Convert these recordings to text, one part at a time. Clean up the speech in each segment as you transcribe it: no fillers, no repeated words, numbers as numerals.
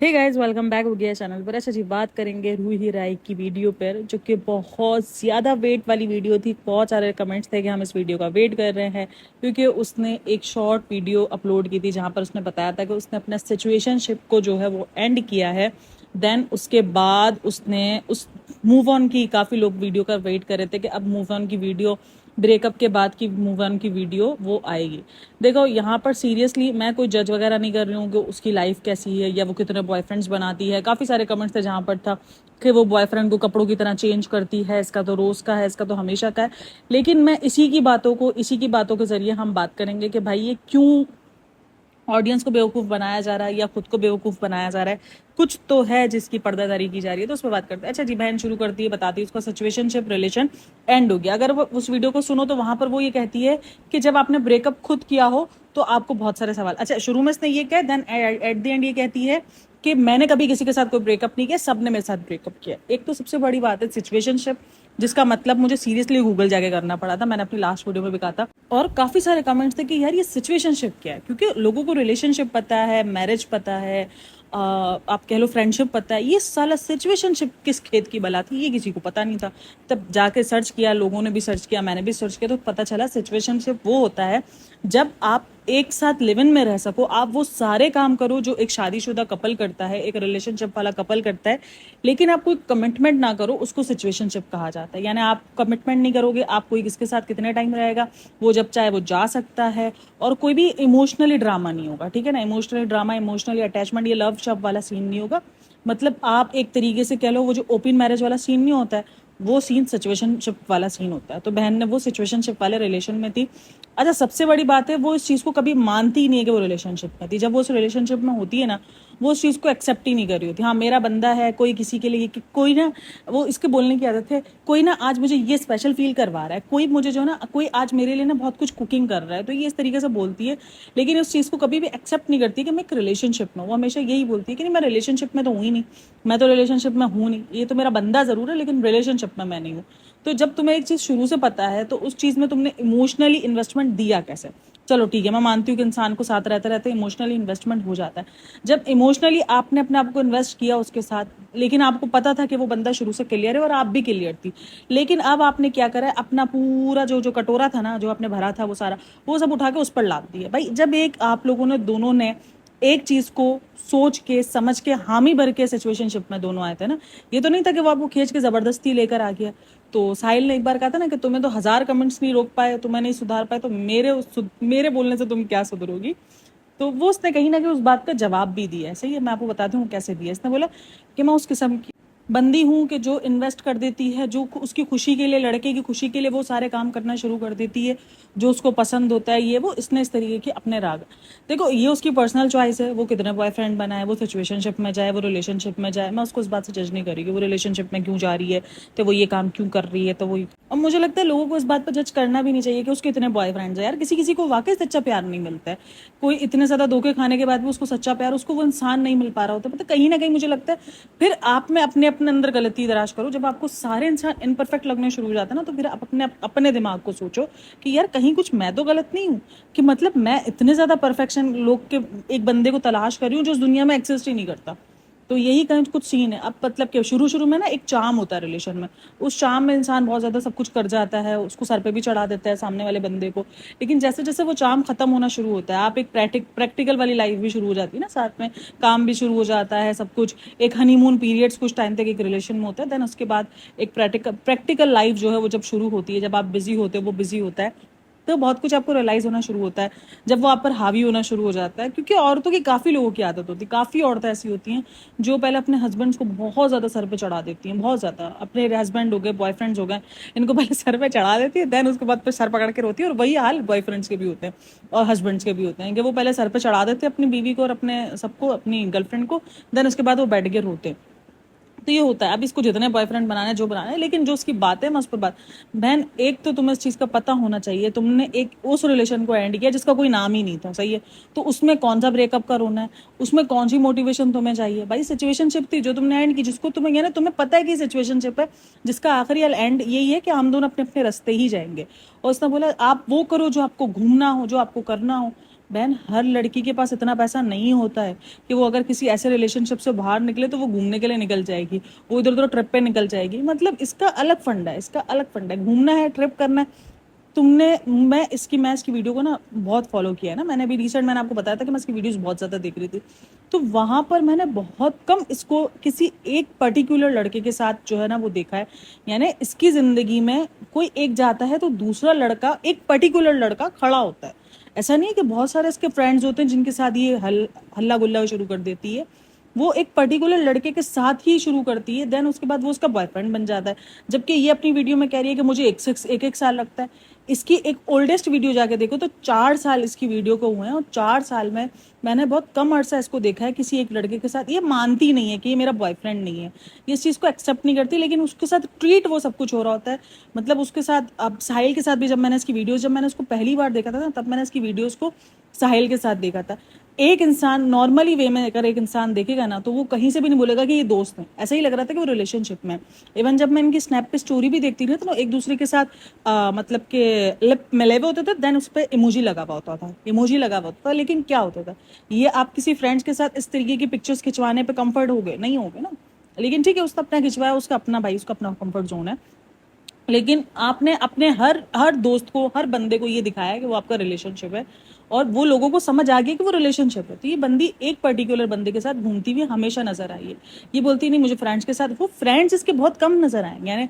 Hey guys, welcome back हो गया channel पर। अच्छा जी, बात करेंगे रूही राय की वीडियो पर, जो कि बहुत ज़्यादा वेट वाली वीडियो थी। बहुत सारे कमेंट्स थे कि हम इस वीडियो का वेट कर रहे हैं, क्योंकि उसने एक शॉर्ट वीडियो अपलोड की थी जहां पर उसने बताया था कि उसने अपना सिचुएशनशिप को जो है वो एंड किया है। देन उसके बाद उसने उस मूव ऑन की, काफ़ी लोग वीडियो का वेट कर रहे थे कि अब मूव ऑन की वीडियो, ब्रेकअप के बाद की मूव ऑन की वीडियो वो आएगी। देखो, यहाँ पर सीरियसली मैं कोई जज वगैरह नहीं कर रही हूँ कि उसकी लाइफ कैसी है या वो कितने बॉयफ्रेंड्स बनाती है। काफ़ी सारे कमेंट्स थे जहाँ पर था कि वो बॉयफ्रेंड को कपड़ों की तरह चेंज करती है, इसका तो रोज़ का है, इसका तो हमेशा का है। लेकिन मैं इसी की बातों के जरिए हम बात करेंगे कि भाई ये क्यों ऑडियंस को बेवकूफ़ बनाया जा रहा है या खुद को बेवकूफ़ बनाया जा रहा है। कुछ तो है जिसकी पर्दादारी की जा रही है, तो उस पर बात करते हैं। अच्छा जी, बहन शुरू करती है, बताती है उसका सिचुएशनशिप रिलेशन एंड हो गया। अगर वो उस वीडियो को सुनो तो वहां पर वो ये कहती है कि जब आपने ब्रेकअप खुद किया हो तो आपको बहुत सारे सवाल। अच्छा, शुरू में इसने ये कहा, देन एट द एंड ये कहती है कि मैंने कभी किसी के साथ कोई ब्रेकअप नहीं किया, सबने मेरे साथ ब्रेकअप किया। एक तो सबसे बड़ी बात है सिचुएशनशिप, जिसका मतलब मुझे सीरियसली गूगल जाके करना पड़ा था। मैंने अपनी लास्ट वीडियो में भी कहा था, और काफ़ी सारे कमेंट्स थे कि यार ये सिचुएशनशिप क्या है, क्योंकि लोगों को रिलेशनशिप पता है, मैरिज पता है, आप कह लो फ्रेंडशिप पता है, ये साला सिचुएशनशिप किस खेत की बला थी ये किसी को पता नहीं था। तब जाके सर्च किया, लोगों ने भी सर्च किया, मैंने भी सर्च किया, तो पता चला सिचुएशनशिप वो होता है जब आप एक साथ लिव इन में रह सको, आप वो सारे काम करो जो एक शादीशुदा कपल करता है, एक रिलेशनशिप वाला कपल करता है, लेकिन आप कोई कमिटमेंट ना करो, उसको सिचुएशनशिप कहा जाता है। यानी आप कमिटमेंट नहीं करोगे, आप कोई किसके साथ कितने टाइम रहेगा, वो जब चाहे वो जा सकता है, और कोई भी इमोशनली ड्रामा नहीं होगा। ठीक है ना, इमोशनली ड्रामा, इमोशनली अटैचमेंट, ये लव शव वाला सीन नहीं होगा। मतलब आप एक तरीके से कह लो, वो जो ओपन मैरिज वाला सीन नहीं होता है, वो सीन सिचुएशनशिप वाला सीन होता है। तो बहन ने वो सिचुएशनशिप वाले रिलेशन में थी। अच्छा, सबसे बड़ी बात है, वो इस चीज़ को कभी मानती ही नहीं है कि वो रिलेशनशिप में थी। जब वो उस रिलेशनशिप में होती है ना, वो उस चीज़ को एक्सेप्ट ही नहीं कर रही होती। हाँ, मेरा बंदा है, कोई किसी के लिए कोई ना, वो इसके बोलने की आदत है, कोई ना आज मुझे ये स्पेशल फील करवा रहा है, कोई मुझे जो ना, कोई आज मेरे लिए ना बहुत कुछ कुकिंग कर रहा है, तो ये इस तरीके से बोलती है। लेकिन उस चीज़ को कभी भी एक्सेप्ट नहीं करती कि मैं एक रिलेशनशिप में हूँ। वो हमेशा यही बोलती है कि नहीं, मैं रिलेशनशिप में तो हूँ ही नहीं, मैं तो रिलेशनशिप में हूँ नहीं, ये तो मेरा बंदा ज़रूर है लेकिन रिलेशनशिप में मैं नहीं हूँ। तो जब तुम्हें एक चीज़ शुरू से पता है, तो उस चीज़ में तुमने इमोशनली इन्वेस्टमेंट दिया कैसे? चलो ठीक है, मैं मानती हूँ कि इंसान को साथ रहते रहते इमोशनली इन्वेस्टमेंट हो जाता है। जब इमोशनली आपने अपने आप को इन्वेस्ट किया उसके साथ, लेकिन आपको पता था कि वो बंदा शुरू से क्लियर है और आप भी क्लियर थी, लेकिन अब आपने क्या करा है, अपना पूरा जो जो कटोरा था ना, जो आपने भरा था, वो सारा वो सब उठा के उस पर लाद दिया। भाई, जब एक आप लोगों ने दोनों ने एक चीज को सोच के समझ के हामी भर के सिचुएशनशिप में दोनों आए थे ना, ये तो नहीं था कि वो आपको खींच के जबरदस्ती लेकर आ गया। तो साहिल ने एक बार कहा था ना कि तुम्हें तो 1000 कमेंट्स नहीं रोक पाए, तुम्हें नहीं सुधार पाए, तो मेरे बोलने से तुम क्या सुधरोगी। तो वो उसने कहीं ना कहीं उस बात का जवाब भी दिया है। सही है, मैं आपको बताती हूँ कैसे दिया। इसने बोला कि मैं उस किस्म की बंदी हूँ कि जो इन्वेस्ट कर देती है, जो उसकी खुशी के लिए, लड़के की खुशी के लिए वो सारे काम करना शुरू कर देती है जो उसको पसंद होता है। ये वो इसने इस तरीके की अपने राग। देखो, ये उसकी पर्सनल चॉइस है, वो कितने बॉयफ्रेंड बनाए, वो सिचुएशनशिप में जाए, वो रिलेशनशिप में जाए, मैं उसको इस बात से जज नहीं करी कि वो रिलेशनशिप में क्यों जा रही है, तो वो ये काम क्यों कर रही है, तो वो। और मुझे लगता है लोगों को इस बात पर जज करना भी नहीं चाहिए कि उसके इतने बॉयफ्रेंड्स हैं। यार, किसी किसी को वाकई सच्चा प्यार नहीं मिलता है। कोई इतने ज़्यादा धोखे खाने के बाद भी उसको सच्चा प्यार, उसको वो इंसान नहीं मिल पा रहा होता। मतलब कहीं ना कहीं मुझे लगता है फिर आप में अपने अपने अंदर गलती तलाश करो। जब आपको सारे इंसान इनपरफेक्ट लगने शुरू हो जाते हैं ना, तो फिर आप अपने अपने दिमाग को सोचो कि यार कहीं कुछ मैं तो गलत नहीं हूँ, कि मतलब मैं इतने ज़्यादा परफेक्शन लोग के एक बंदे को तलाश कर रही हूँ जो उस दुनिया में एक्सिस्ट ही नहीं करता। तो यही कहीं कुछ सीन है। अब मतलब कि शुरू शुरू में ना एक चार्म होता है रिलेशन में, उस चार्म में इंसान बहुत ज़्यादा सब कुछ कर जाता है, उसको सर पे भी चढ़ा देता है सामने वाले बंदे को। लेकिन जैसे जैसे वो चार्म खत्म होना शुरू होता है, आप एक प्रैक्टिकल वाली लाइफ भी शुरू हो जाती है ना साथ में, काम भी शुरू हो जाता है, सब कुछ। एक हनीमून पीरियड्स कुछ टाइम तक एक रिलेशन में होता है, देन उसके बाद एक प्रैक्टिकल लाइफ जो है वो जब शुरू होती है, जब आप बिजी होते हो, वो बिजी होता है, तो बहुत कुछ आपको रियलाइज होना शुरू होता है। जब वो आप पर हावी होना शुरू हो जाता है, क्योंकि औरतों की काफ़ी लोगों की आदत होती है, काफ़ी औरतें ऐसी होती हैं जो पहले अपने हस्बैंड्स को बहुत ज़्यादा सर पे चढ़ा देती हैं, बहुत ज़्यादा। अपने हस्बैंड हो गए, बॉयफ्रेंड्स हो गए, इनको पहले सर पे चढ़ा देती है, देन उसके बाद फिर सर पकड़ के रोती है। और वही हाल बॉयफ्रेंड्स के भी होते हैं और हस्बैंड्स के भी होते हैं कि वो पहले सर पे चढ़ा देते हैं अपनी बीवी को और अपने सबको, अपनी गर्लफ्रेंड को, देन उसके बाद वो बैठ के रोते हैं। तो ये होता है। अब इसको जितने बॉयफ्रेंड बनाने, जो बनाने, लेकिन जो उसकी बात है, मैं उस पर बात। बहन, एक तो तुम्हें इस चीज़ का पता होना चाहिए, तुमने एक उस रिलेशन को एंड किया जिसका कोई नाम ही नहीं था। सही है, तो उसमें कौन सा ब्रेकअप का रोना है, उसमें कौन सी मोटिवेशन तुम्हें चाहिए? भाई, सिचुएशनशिप थी जो तुमने एंड की, जिसको तुम्हें यानी तुम्हें पता है कि सिचुएशनशिप है जिसका आखिरी एंड यही है कि हम दोनों अपने अपने रास्ते ही जाएंगे। और उसने बोला आप वो करो जो आपको घूमना हो, जो आपको करना हो। बहन, हर लड़की के पास इतना पैसा नहीं होता है कि वो अगर किसी ऐसे रिलेशनशिप से बाहर निकले तो वो घूमने के लिए निकल जाएगी, वो इधर उधर ट्रिप पे निकल जाएगी। मतलब इसका अलग फंड है, इसका अलग फंड है। घूमना है, ट्रिप करना है। मैं इसकी वीडियो को ना बहुत फॉलो किया है ना, मैंने अभी रिसेंट मैंने आपको बताया था कि मैं इसकी वीडियोस बहुत ज़्यादा देख रही थी। तो वहां पर मैंने बहुत कम इसको किसी एक पर्टिकुलर लड़के के साथ जो है ना वो देखा है। यानी इसकी ज़िंदगी में कोई एक जाता है तो दूसरा लड़का, एक पर्टिकुलर लड़का खड़ा होता है। ऐसा नहीं है कि बहुत सारे इसके फ्रेंड्स होते हैं जिनके साथ ये हल्ला गुल्ला शुरू कर देती है। वो एक पर्टिकुलर लड़के के साथ ही शुरू करती है, देन उसके बाद वो उसका बॉयफ्रेंड बन जाता है। जबकि ये अपनी वीडियो में कह रही है कि मुझे एक साल लगता है। इसकी एक ओल्डेस्ट वीडियो जाके देखो तो 4 साल इसकी वीडियो को हुए हैं, और 4 साल में मैंने बहुत कम अरसा इसको देखा है किसी एक लड़के के साथ। ये मानती नहीं है कि ये मेरा बॉयफ्रेंड नहीं है, ये इस चीज़ को एक्सेप्ट नहीं करती, लेकिन उसके साथ ट्रीट वो सब कुछ हो रहा होता है। मतलब उसके साथ, अब साहिल के साथ भी जब मैंने उसको पहली बार देखा था ना, तब मैंने इसकी वीडियोज़ को साहिल के साथ देखा था। एक इंसान नॉर्मली वे में अगर एक इंसान देखेगा ना तो वो कहीं से भी नहीं बोलेगा कि ये दोस्त हैं, ऐसा ही लग रहा था कि वो रिलेशनशिप में। इवन जब मैं इनकी स्नैप पे स्टोरी भी देखती थी तो एक दूसरे के साथ मतलब के लिप मिले हुए होते थे, देन उस पर इमोजी लगा हुआ होता था, इमोजी लगा हुआ होता था। लेकिन क्या होता था, ये आप किसी फ्रेंड्स के साथ इस तरीके की पिक्चर्स खिंचवाने पे कंफर्ट हो गए नहीं हो गए ना। लेकिन ठीक है, उसने अपना खिंचवाया, उसका अपना भाई, उसका अपना कंफर्ट जोन है। लेकिन आपने अपने हर हर दोस्त को, हर बंदे को ये दिखाया है कि वो आपका रिलेशनशिप है, और वो लोगों को समझ आ गया कि वो रिलेशनशिप है। तो ये बंदी एक पर्टिकुलर बंदे के साथ घूमती हुई हमेशा नजर आई है। ये बोलती नहीं मुझे फ्रेंड्स के साथ, वो फ्रेंड्स इसके बहुत कम नजर आएंगे। यानी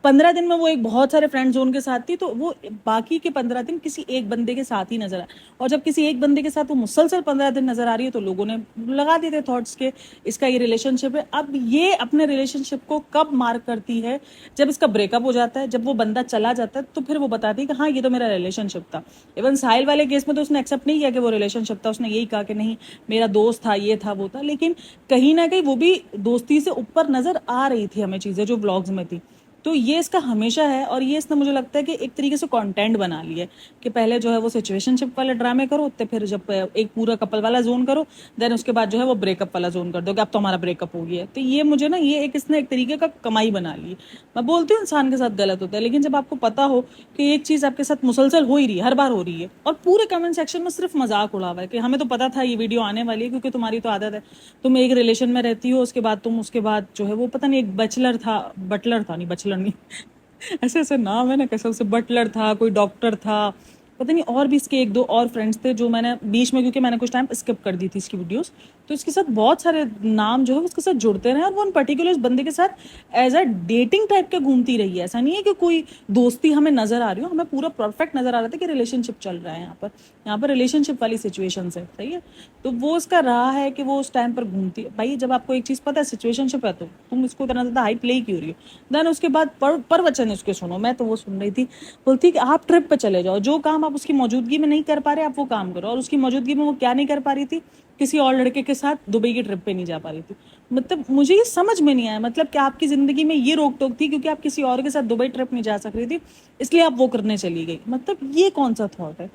15 दिन में वो एक बहुत सारे फ्रेंड जोन के साथ थी, तो वो बाकी के 15 दिन किसी एक बंदे के साथ ही नजर आए। और जब किसी एक बंदे के साथ वो मुसलसल 15 दिन नजर आ रही है तो लोगों ने लगा दिए थे थॉट्स के इसका ये रिलेशनशिप है। अब ये अपने रिलेशनशिप को कब मार्क करती है, जब इसका ब्रेकअप हो जाता है, जब वो बंदा चला जाता है, तो फिर वो बताती है कि हाँ ये तो मेरा रिलेशनशिप था। इवन साहिल वाले केस में तो उसने एक्सेप्ट नहीं किया कि वो रिलेशनशिप था, उसने यही कहा कि नहीं मेरा दोस्त था, ये था वो था। लेकिन कहीं ना कहीं वो भी दोस्ती से ऊपर नजर आ रही थी हमें चीजें जो ब्लॉग्स में थी। तो ये इसका हमेशा है, और ये इसने मुझे लगता है कि एक तरीके से कंटेंट बना लिया है कि पहले जो है वो सिचुएशनशिप वाले ड्रामे करो, तो फिर जब एक पूरा कपल वाला जोन करो, देन उसके बाद जो है वो ब्रेकअप वाला जोन कर दो कि अब तो हमारा ब्रेकअप हो गया है। तो ये मुझे ना, ये एक इसने एक तरीके का कमाई बना ली है। मैं बोलती हूँ इंसान के साथ गलत होता है, लेकिन जब आपको पता हो कि एक चीज आपके साथ मुसलसल हो ही रही है, हर बार हो रही है, और पूरे कमेंट सेक्शन में सिर्फ मजाक उड़ा हुआ है कि हमें तो पता था ये वीडियो आने वाली है, क्योंकि तुम्हारी तो आदत है, तुम एक रिलेशन में रहती हो, उसके बाद उसके बाद जो है वो पता नहीं एक बटलर था नहीं, बचलर नहीं ऐसे ऐसे नाम है ना, कैसे उसे बटलर था, कोई डॉक्टर था, पता नहीं, और भी इसके एक दो और फ्रेंड्स थे जो मैंने बीच में, क्योंकि मैंने कुछ टाइम स्किप कर दी थी इसकी वीडियोस, तो इसके साथ बहुत सारे नाम जो है उसके साथ जुड़ते रहे, और वो उन पर्टिकुलर बंदे के साथ एज अ डेटिंग टाइप के घूमती रही है। ऐसा नहीं है कि कोई दोस्ती हमें नजर आ रही हो, हमें पूरा परफेक्ट नजर आ रहा था कि रिलेशनशिप चल रहा है यहाँ पर रिलेशनशिप वाली सिचुएशन है, सही है। तो वो उसका रहा है कि वो उस टाइम पर घूमती है। भाई जब आपको एक चीज पता है सिचुएशनशिप है, तो तुम इसको इतना ज्यादा हाई प्ले क्यों रही हो। देन उसके बाद प्रवचन उसके सुनो, मैं तो वो सुन रही थी, बोलती कि आप ट्रिप पे चले जाओ, जो काम आप उसकी मौजूदगी में नहीं कर पा रहे आप वो काम करो। और उसकी मौजूदगी में वो क्या नहीं कर पा रही थी, किसी और लड़के के साथ दुबई की ट्रिप पे नहीं जा पा रही थी। मतलब मुझे ये समझ में नहीं आया, मतलब कि आपकी जिंदगी में ये रोक टोक थी क्योंकि आप किसी और के साथ दुबई ट्रिप नहीं जा सक रही थी, इसलिए आप वो करने चली गई। मतलब ये कौन सा थॉट है।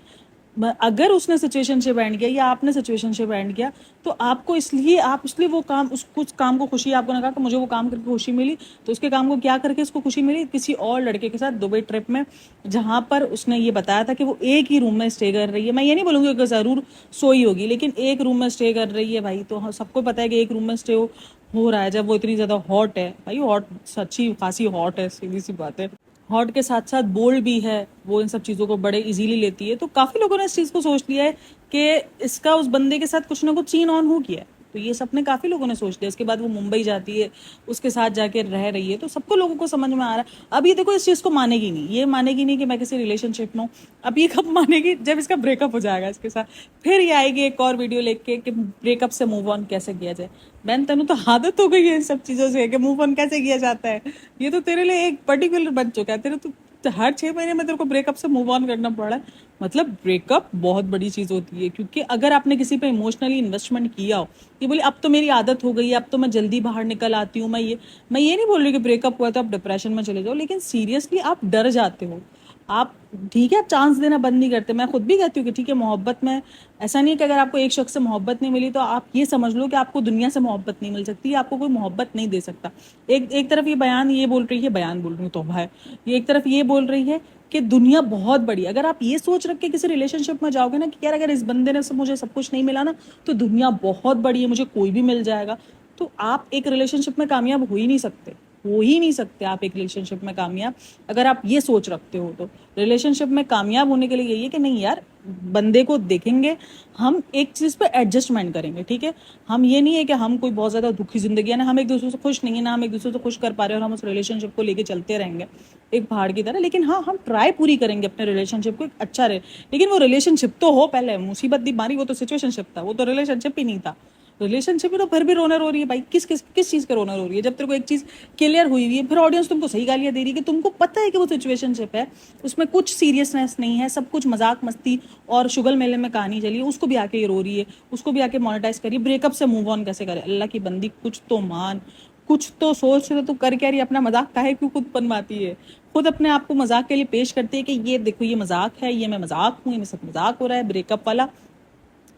अगर उसने सिचुएशनशिप एंड किया या आपने सिचुएशनशिप एंड किया, तो आपको इसलिए वो काम, उस कुछ काम को खुशी, आपको ना कहा कि मुझे वो काम करके खुशी मिली, तो उसके काम को क्या करके उसको खुशी मिली, किसी और लड़के के साथ दुबई ट्रिप में, जहां पर उसने ये बताया था कि वो एक ही रूम में स्टे कर रही है। मैं ये नहीं बोलूंगी कि जरूर सोई होगी, लेकिन एक रूम में स्टे कर रही है भाई, तो सबको पता है कि एक रूम में स्टे हो रहा है जब वो इतनी ज्यादा हॉट है। भाई हॉट, सच्ची खासी हॉट है, सीधी सी बात है। हॉट के साथ साथ बोल्ड भी है, वो इन सब चीज़ों को बड़े इजीली लेती है। तो काफ़ी लोगों ने इस चीज़ को सोच लिया है कि इसका उस बंदे के साथ कुछ ना कुछ सीन ऑन हो गया है। तो ये सपने काफ़ी लोगों ने सोच लिया। इसके बाद वो मुंबई जाती है, उसके साथ जाके रह रही है, तो सबको लोगों को समझ में आ रहा है। अब ये देखो इस चीज़ को मानेगी नहीं, ये मानेगी नहीं कि मैं किसी रिलेशनशिप में हूँ। अब ये कब मानेगी, जब इसका ब्रेकअप हो जाएगा इसके साथ, फिर ये आएगी एक और वीडियो लेके कि ब्रेकअप से मूव ऑन कैसे किया जाए। बहन तेनू तो आदत हो गई है इन सब चीज़ों से कि मूव ऑन कैसे किया जाता है। ये तो तेरे लिए एक पर्टिकुलर बन चुका है, तेरे तो हर 6 महीने में तेरे को ब्रेकअप से मूव ऑन करना पड़ रहा है। मतलब ब्रेकअप बहुत बड़ी चीज होती है, क्योंकि अगर आपने किसी पे इमोशनली इन्वेस्टमेंट किया हो, ये बोले अब तो मेरी आदत हो गई है, अब तो मैं जल्दी बाहर निकल आती हूँ, मैं ये नहीं बोल रही कि ब्रेकअप हुआ तो आप डिप्रेशन में चले जाओ, लेकिन सीरियसली आप डर जाते हो। आप, ठीक है, आप चांस देना बंद नहीं करते। मैं खुद भी कहती हूँ कि ठीक है, मोहब्बत में ऐसा नहीं है कि अगर आपको एक शख्स से मोहब्बत नहीं मिली तो आप ये समझ लो कि आपको दुनिया से मोहब्बत नहीं मिल सकती, आपको कोई मोहब्बत नहीं दे सकता। एक एक तरफ ये बयान ये बोल रही है, बयान बोल रही हूँ तो भाई, ये एक तरफ ये बोल रही है कि दुनिया बहुत बड़ी है। अगर आप ये सोच रख के किसी रिलेशनशिप में जाओगे ना कि यार अगर इस बंदे ने से मुझे सब कुछ नहीं मिला ना तो दुनिया बहुत बड़ी है, मुझे कोई भी मिल जाएगा, तो आप एक रिलेशनशिप में कामयाब हो ही नहीं सकते। हो ही नहीं सकते आप एक रिलेशनशिप में कामयाब, अगर आप ये सोच रखते हो तो। रिलेशनशिप में कामयाब होने के लिए यही है कि नहीं यार, बंदे को देखेंगे, हम एक चीज़ पे एडजस्टमेंट करेंगे, ठीक है। हम ये नहीं है कि हम कोई बहुत ज़्यादा दुखी जिंदगी है ना, हम एक दूसरे से खुश नहीं है ना, हम एक दूसरे से खुश कर पा रहे हैं और हम उस रिलेशनशिप को लेके चलते रहेंगे एक पहाड़ की तरह। लेकिन हाँ, हम ट्राई पूरी करेंगे अपने रिलेशनशिप को एक अच्छा रहे, लेकिन वो रिलेशनशिप तो हो। पहले मुसीबत दी मारी, वो तो सिचुएशनशिप था, वो तो रिलेशनशिप ही नहीं था। रिलेशनशिप में तो फिर भी रोना रो रही है भाई, किस किस किस चीज़ का रोना रो रही है? जब तेरे को एक चीज़ क्लियर हुई हुई है, फिर ऑडियंस तुमको सही गालियाँ दे रही है कि तुमको पता है कि वो सिचुएशनशिप है, उसमें कुछ सीरियसनेस नहीं है, सब कुछ मजाक मस्ती और शुगल मेले में कहानी चली है, उसको भी आके ये रो रही है, उसको भी आके मोनेटाइज करिए। ब्रेकअप से मूव ऑन कैसे करे? अल्लाह की बंदी, कुछ तो मान, कुछ तो सोच। तो तू कर क्या रही है? अपना मजाक काहे क्यों खुद बनवाती है? खुद अपने आप को मजाक के लिए पेश करती है कि ये देखो ये मजाक है, ये मैं मजाक हूँ, ये मेरे साथ मजाक हो रहा है, ब्रेकअप वाला।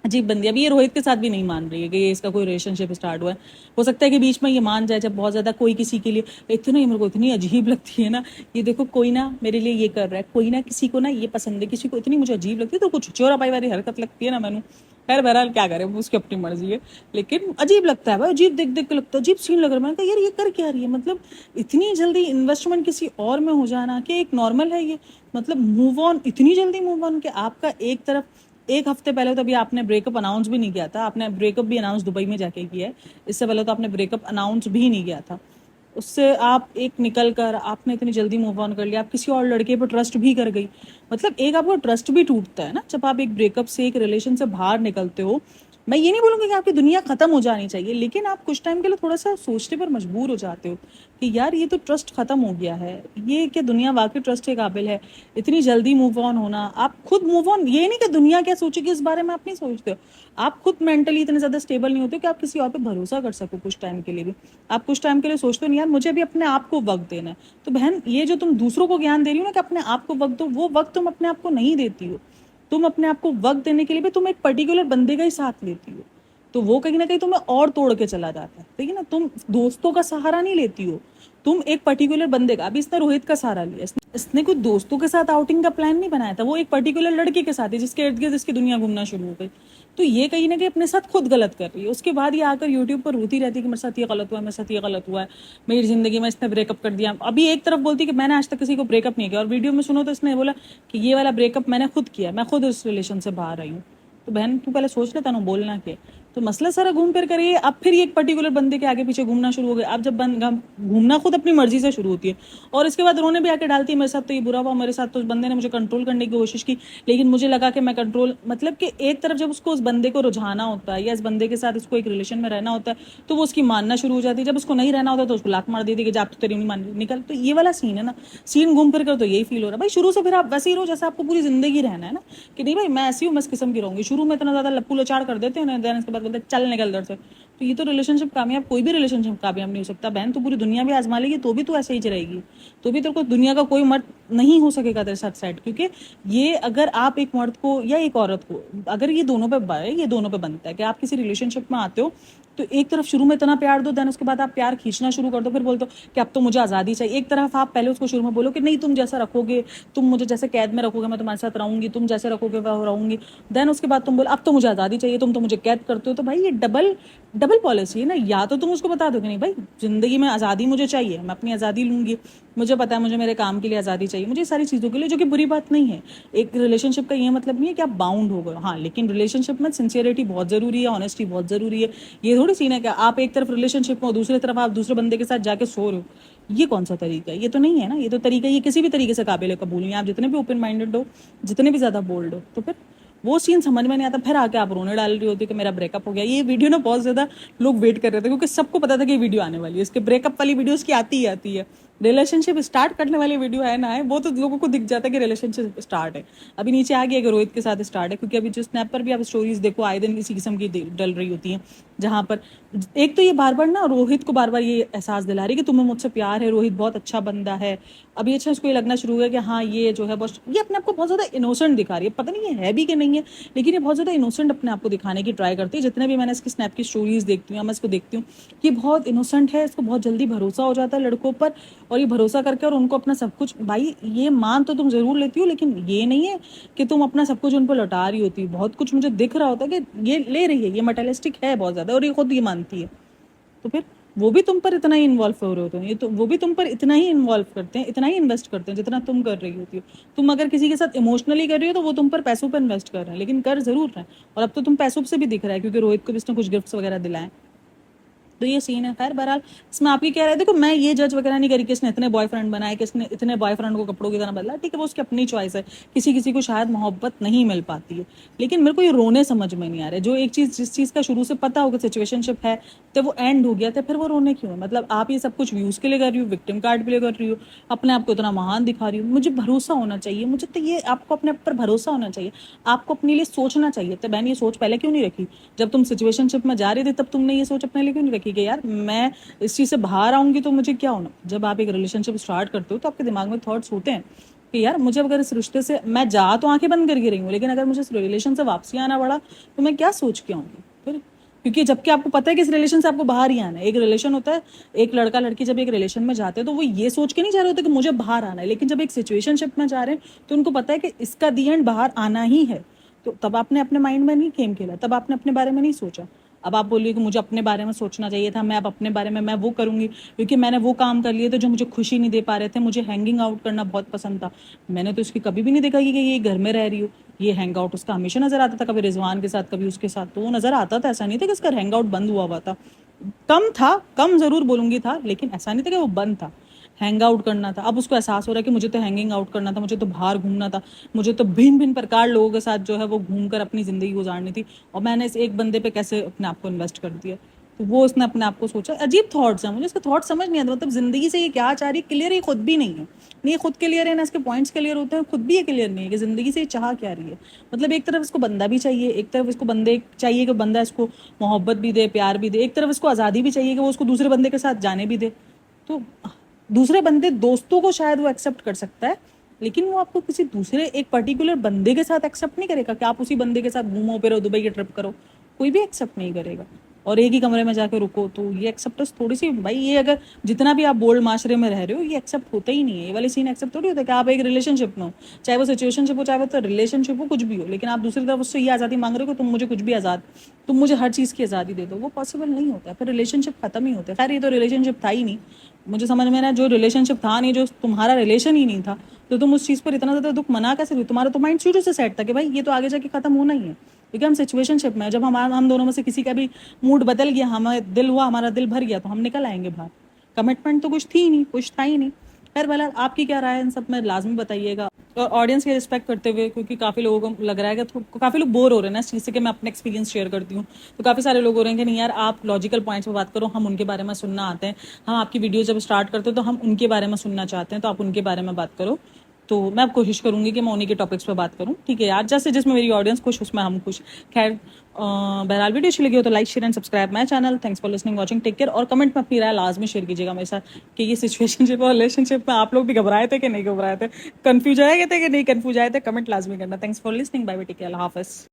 अजीब बंदी। अभी ये रोहित के साथ भी नहीं मान रही है कि ये इसका कोई रिलेशनशिप स्टार्ट हुआ है। हो सकता है कि बीच में ये मान जाए जब बहुत ज्यादा कोई किसी के लिए, इतना ही मेरे को इतनी अजीब लगती है ना, ये देखो कोई ना मेरे लिए ये कर रहा है, कोई ना किसी को ना ये पसंद है, किसी को इतनी मुझे अजीब लगती है, तो कुछ चोरा पाई वाली हरकत लगती है ना मैंने। खैर बहरहाल क्या करे, वो उसकी अपनी मर्जी है, लेकिन अजीब लगता है भाई, अजीब देख देख के लगता है, अजीब सीन लग रहा है। मैंने कहा यार ये कर क्या रही है? मतलब इतनी जल्दी इन्वेस्टमेंट किसी और में हो जाना क्या एक नॉर्मल है ये? मतलब मूव ऑन, इतनी जल्दी मूव ऑन कि आपका एक तरफ एक हफ्ते पहले तो अभी आपने ब्रेकअप अनाउंस भी नहीं किया था, आपने ब्रेकअप भी अनाउंस दुबई में जाके किया है, इससे पहले तो आपने ब्रेकअप अनाउंस भी नहीं किया था। उससे आप एक निकल कर आपने इतनी जल्दी मूव ऑन कर लिया, आप किसी और लड़के पर ट्रस्ट भी कर गई। मतलब एक आपका ट्रस्ट भी टूटता है ना जब आप एक ब्रेकअप से, एक रिलेशन से बाहर निकलते हो। मैं ये नहीं बोलूँगी कि आपकी दुनिया खत्म हो जानी चाहिए, लेकिन आप कुछ टाइम के लिए थोड़ा सा सोचने पर मजबूर हो जाते हो कि यार ये तो ट्रस्ट खत्म हो गया है, ये क्या दुनिया वाकई ट्रस्ट के काबिल है? इतनी जल्दी मूव ऑन होना, आप खुद मूव ऑन, ये नहीं कि दुनिया क्या सोचेगी इस बारे में आप नहीं सोचते हो, आप खुद मेंटली इतने ज्यादा स्टेबल नहीं होते कि आप किसी और पे भरोसा कर सको कुछ टाइम के लिए भी। आप कुछ टाइम के लिए सोचते हो नहीं यार मुझे भी अपने आप को वक्त देना है। तो बहन, ये जो तुम दूसरों को ज्ञान दे रही हो ना कि अपने आप को वक्त दो, वो वक्त तुम अपने आप को नहीं देती हो। तुम अपने आप को वक्त देने के लिए भी तुम एक पर्टिकुलर बंदे का ही साथ लेती हो, तो वो कहीं ना कहीं तुम्हें और तोड़ के चला जाता है, ठीक है ना। तुम दोस्तों का सहारा नहीं लेती हो, तुम एक पर्टिकुलर बंदे का, अभी इसने रोहित का सहारा लिया, इसने कोई दोस्तों के साथ आउटिंग का प्लान नहीं बनाया था, वो एक पर्टिकुलर लड़के के साथ है जिसके इर्द गिर्द इसकी दुनिया घूमना शुरू हो गई। तो ये कहीं ना कहीं अपने साथ खुद गलत कर रही है। उसके बाद ये आकर यूट्यूब पर रोती रहती है कि मेरे साथ ये गलत हुआ है, मेरे साथ ये गलत हुआ है, मेरी जिंदगी में इसने ब्रेकअप कर दिया। अभी एक तरफ बोलती है कि मैंने आज तक किसी को ब्रेकअप नहीं किया, और वीडियो में सुनो तो इसने बोला कि ये वाला ब्रेकअप मैंने खुद किया, मैं खुद उस रिलेशन से बाहर आई हूँ। तो बहन तू पहले सोच लेता ना बोलना के। तो मसला सारा घूम फिर कर ये, अब फिर ये एक पर्टिकुलर बंदे के आगे पीछे घूमना शुरू हो गया। अब जब घूमना खुद अपनी मर्जी से शुरू होती है, और इसके बाद रोने भी आके डालती है मेरे साथ तो ये बुरा हुआ, मेरे साथ तो उस बंदे ने मुझे कंट्रोल करने की कोशिश की, लेकिन मुझे लगा कि मैं कंट्रोल, मतलब कि एक तरफ जब उसको उस बंदे को रुझाना होता है या इस बंदे के साथ इसको एक रिलेशन में रहना होता है तो वो उसकी मानना शुरू हो जाती है, जब उसको नहीं रहना होता तो उसको लात मार देती है कि जा, आप तो तेरी नहीं मान निकल। तो ये वाला सीन है ना, सीन घूम फिर कर तो यही फील हो रहा है भाई। शुरू से फिर आप वैसे ही रहो जैसे आपको पूरी जिंदगी रहना है ना, कि नहीं भाई मैं ऐसी हूँ, मैं इस किस्म की रहूंगी। शुरू में इतना ज्यादा लप्पू लचाड़ कर देते हैं, देन इसके बाद बोलते हैं चल निकल दर से। तो ये तो रिलेशनशिप कामयाब, कोई भी रिलेशनशिप कामयाब नहीं हो सकता बहन। तो पूरी दुनिया भी आजमा लेगी तो भी तो ऐसे ही रहेगी, तो भी तेरे को दुनिया का कोई मर्द नहीं हो सकेगा तेरे साथ सेट। क्योंकि ये अगर आप एक मर्द को या एक औरत को, अगर ये दोनों पे बनता है कि आप किसी रिलेशनशिप में आते हो तो एक तरफ शुरू में इतना प्यार दो, देन उसके बाद आप प्यार खींचना शुरू कर दो, फिर बोल दो कि अब तो मुझे आज़ादी चाहिए। एक तरफ आप पहले उसको शुरू में बोलो कि नहीं तुम जैसा रखोगे, तुम मुझे जैसे कैद में रखोगे मैं तुम्हारे साथ रहूंगी, तुम जैसे रखोगे वह रहूंगी। देन उसके बाद तुम बोलो अब तो मुझे आज़ादी चाहिए, तुम तो मुझे कैद करते हो। तो भाई ये डबल डबल पॉलिसी है ना। या तो तुम उसको बता दो कि नहीं भाई जिंदगी में आज़ादी मुझे चाहिए, मैं अपनी आज़ादी लूंगी, मुझे पता है मुझे मेरे काम के लिए आज़ादी चाहिए, मुझे सारी चीज़ों के लिए, जो कि बुरी बात नहीं है। एक रिलेशनशिप का ये मतलब नहीं है कि आप बाउंड हो गए, हाँ, लेकिन रिलेशनशिप में सिंसियरिटी बहुत ज़रूरी है, ऑनेस्टी बहुत ज़रूरी है। ये थोड़ी सीन है कि आप एक तरफ रिलेशनशिप में हो, दूसरी तरफ आप दूसरे बंदे के साथ जाके सो रहे हो। ये कौन सा तरीका है? ये तो नहीं है ना। ये तो तरीका, ये किसी भी तरीके से काबिल कबूल नहीं है। आप जितने भी ओपन माइंडेड हो, जितने भी ज़्यादा बोल्ड हो, तो फिर वो सीन समझ में नहीं आता। फिर आके आप रोने डाल रही होती कि मेरा ब्रेकअप हो गया। ये वीडियो ना बहुत ज़्यादा लोग वेट कर रहे थे, क्योंकि सबको पता था कि ये वीडियो आने वाली है। इसके ब्रेकअप वाली वीडियो उसकी आती ही आती है, रिलेशनशिप स्टार्ट करने वाली वीडियो है ना, है वो तो लोगों को दिख जाता है कि रिलेशनशिप स्टार्ट है। अभी नीचे आ गया कि रोहित के साथ स्टार्ट है, क्योंकि अभी जो स्नैप पर भी आप स्टोरीज देखो आए दिन इसी किस्म की डल रही होती हैं, जहाँ पर एक तो ये बार बार ना रोहित को बार बार ये एहसास दिला रही है कि तुम्हें मुझसे प्यार है, रोहित बहुत अच्छा बंदा है। अभी अच्छा इसको ये लगना शुरू हो गया कि हाँ ये जो है बहुत, ये अपने आप को बहुत ज़्यादा इनोसेंट दिखा रही है। पता नहीं ये है भी कि नहीं है, लेकिन ये बहुत ज़्यादा इनोसेंट अपने आप को दिखाने की ट्राई करती है। जितने भी मैंने इसकी स्नैप की स्टोरीज देखती हूँ, मैं इसको देखती हूँ, ये बहुत इनोसेंट है, इसको बहुत जल्दी भरोसा हो जाता है लड़कों पर, और ये भरोसा करके और उनको अपना सब कुछ, भाई ये मान तो तुम जरूर लेती हो, लेकिन ये नहीं है कि तुम अपना सब कुछ उन पर लौटा रही होती। बहुत कुछ मुझे दिख रहा होता है कि ये ले रही है, ये मटेरियलिस्टिक है बहुत ज्यादा, और ये खुद ये मानती है। तो फिर वो भी तुम पर इतना ही इन्वॉल्व हो रहे होते हैं, ये तो वो भी तुम पर इतना ही इन्वॉल्व करते हैं, इतना ही इन्वेस्ट करते हैं जितना तुम कर रही होती हो। तुम अगर किसी के साथ इमोशनली कर रही हो तो वो तुम पर पैसों पर इन्वेस्ट कर रहे हैं, लेकिन कर जरूर रहे हैं। और अब तो तुम पैसों से भी दिख रहा है, क्योंकि रोहित को भी इसने कुछ गिफ्ट्स वगैरह दिलाए। तो ये सीन है। खैर बहरहाल इसमें आप ही कह रहे थे, देखो मैं ये जज वगैरह नहीं करी कि इसने इतने बॉयफ्रेंड बनाए, कि इसने इतने बॉयफ्रेंड को कपड़ों की तरह बदला। ठीक है, वो उसकी अपनी चॉइस है, किसी किसी को शायद मोहब्बत नहीं मिल पाती है। लेकिन मेरे को ये रोने समझ में नहीं आ रहा है। जो एक चीज, जिस चीज का शुरू से पता होगा सिचुएशनशिप है, तो वो एंड हो गया था, फिर वो रोने क्यों है? मतलब आप ये सब कुछ व्यूज के लिए कर रही हो, विक्टिम कार्ड के लिए कर रही हो, अपने आप को इतना महान दिखा रही हो। मुझे भरोसा होना चाहिए, मुझे तो ये आपको अपने आप पर भरोसा होना चाहिए, आपको अपने लिए सोचना चाहिए। तो बहन ये सोच पहले क्यों नहीं रखी? जब तुम सिचुएशनशिप में जा रही थी तब तुमने ये सोच अपने लिए क्यों नहीं रखी कि यार मैं इस चीज से बाहर आऊंगी तो मुझे क्या होना? जब आप एक रिलेशनशिप स्टार्ट करते हो तो आपके दिमाग में थॉट्स होते हैं कि यार मुझे अगर इस रिश्ते से, मैं जा तो आंखें बंद करके रही हूँ, लेकिन अगर मुझे इस रिलेशन से वापसी आना पड़ा तो मैं क्या सोच के आऊंगी फिर? क्योंकि जबकि आपको पता है कि इस रिलेशन से आपको बाहर ही आना है। एक रिलेशन होता है, एक लड़का लड़की जब एक रिलेशन में जाते हैं तो वो ये सोच के नहीं जा रहे होते कि मुझे बाहर आना है, लेकिन जब एक सिचुएशनशिप में जा रहे हैं तो उनको पता है कि इसका दी एंड बाहर आना ही है। तो तब आपने अपने माइंड में नहीं गेम खेला, तब आपने अपने बारे में नहीं सोचा। अब आप बोलिए कि मुझे अपने बारे में सोचना चाहिए था, मैं अब अपने बारे में मैं वो करूंगी क्योंकि मैंने वो काम कर लिए थे जो मुझे खुशी नहीं दे पा रहे थे। मुझे हैंगिंग आउट करना बहुत पसंद था। मैंने तो इसकी कभी भी नहीं देखा कि ये घर में रह रही हो। ये हैंग आउट उसका हमेशा नजर आता था, कभी रिजवान के साथ कभी उसके साथ, तो वो नजर आता था। ऐसा नहीं था कि इसका हैंग आउट बंद हुआ था। कम था, कम जरूर बोलूंगी था, लेकिन ऐसा नहीं था कि वो बंद था। हैंग आउट करना था। अब उसको एहसास हो रहा है कि मुझे तो हैंगिंग आउट करना था, मुझे तो बाहर घूमना था, मुझे तो भिन्न भिन्न प्रकार लोगों के साथ जो है वो घूमकर अपनी जिंदगी गुजारनी थी, और मैंने इस एक बंदे पे कैसे अपने आप को इन्वेस्ट कर दिया। तो वो उसने अपने आप को सोचा। अजीब थॉट्स हैं, मुझे इसके थॉट समझ नहीं आते। मतलब जिंदगी से ये क्या चाह रही है, क्लियर ये खुद भी नहीं है। नहीं ये खुद क्लियर है ना इसके पॉइंट्स क्लियर होते हैं, खुद भी ये क्लियर नहीं है कि जिंदगी से ये चाह क्या रही है। मतलब एक तरफ इसको बंदा भी चाहिए, एक तरफ इसको बंदे चाहिए कि बंदा इसको मोहब्बत भी दे, प्यार भी दे, एक तरफ इसको आज़ादी भी चाहिए कि वो उसको दूसरे बंदे के साथ जाने भी दे। तो दूसरे बंदे, दोस्तों को शायद वो एक्सेप्ट कर सकता है, लेकिन वो आपको किसी दूसरे एक पर्टिकुलर बंदे के साथ एक्सेप्ट नहीं करेगा कि आप उसी बंदे के साथ घूमो फिरो, दुबई की ट्रिप करो। कोई भी एक्सेप्ट नहीं करेगा। और एक ही कमरे में जाके रुको, तो ये एक्सेप्टेंस थोड़ी सी, भाई ये अगर जितना भी आप बोल्ड माशरे में रह रहे हो, ये एक्सेप्ट होता ही नहीं है। ये वाली सीन एक्सेप्ट थोड़ी होता है कि आप एक रिलेशनशिप में हो, चाहे वो सिचुएशनशिप हो, चाहे वो तो रिलेशनशिप हो, कुछ भी हो, लेकिन आप दूसरी तरफ उससे ये आज़ादी मांग रहे हो कि तुम मुझे कुछ भी आज़ाद, तुम मुझे हर चीज़ की आज़ादी दे दो। वो पॉसिबल नहीं होता, फिर रिलेशनशिप खत्म ही होता है। खैर ये तो रिलेशनशिप था ही नहीं, मुझे समझ में ना, जो रिलेशनशिप था नहीं, जो तुम्हारा रिलेशन ही नहीं था, तो तुम उस चीज़ पर इतना ज़्यादा दुख मना कैसे रही? तुम्हारा तो माइंड शुरू से सेट था कि भाई ये तो आगे जाके खत्म होना ही है, क्योंकि हम सिचुएशनशिप में, जब हम दोनों में से किसी का भी मूड बदल गया, हमें दिल हुआ, हमारा दिल भर गया, तो हम निकल आएंगे बाहर। कमिटमेंट तो कुछ थी ही नहीं, कुछ था ही नहीं। खैर भला आपकी क्या राय है इन सब में, लाजमी बताइएगा। और ऑडियंस के रिस्पेक्ट करते हुए, क्योंकि काफ़ी लोगों को लग रहा है कि काफ़ी लोग बोर हो रहे हैं ना इस चीज़ से कि मैं अपना एक्सपीरियंस शेयर करती हूँ, तो काफ़ी सारे लोग हो रहे हैं कि नहीं यार आप लॉजिकल पॉइंट्स पर बात करो, हम उनके बारे में सुनना आते हैं। हम आपकी वीडियो जब स्टार्ट करते हैं तो हम उनके बारे में सुनना चाहते हैं, तो आप उनके बारे में बात करो। तो मैं अब कोशिश करूंगी कि मैं उन्हीं के टॉपिक्स पे बात करूं। ठीक है यार, जैसे जिसमें मेरी ऑडियंस खुश उसमें हम खुश। खैर बहरहाल वीडियो अच्छी लगी हो तो like share and subscribe my channel. Thanks for listening watching, take care. और कमेंट में अपनी राय लाजमी शेयर कीजिएगा मेरे साथ कि ये सिचुएशनशिप और रिलेशनशिप में आप लोग भी घबराए थे कि नहीं घबराए थे, कंफ्यूज आए थे कि नहीं कंफ्यूज आए थे, कमेंट लाजमी करना। Thanks for listening, bye bye, take care, अल्लाह हाफिज़।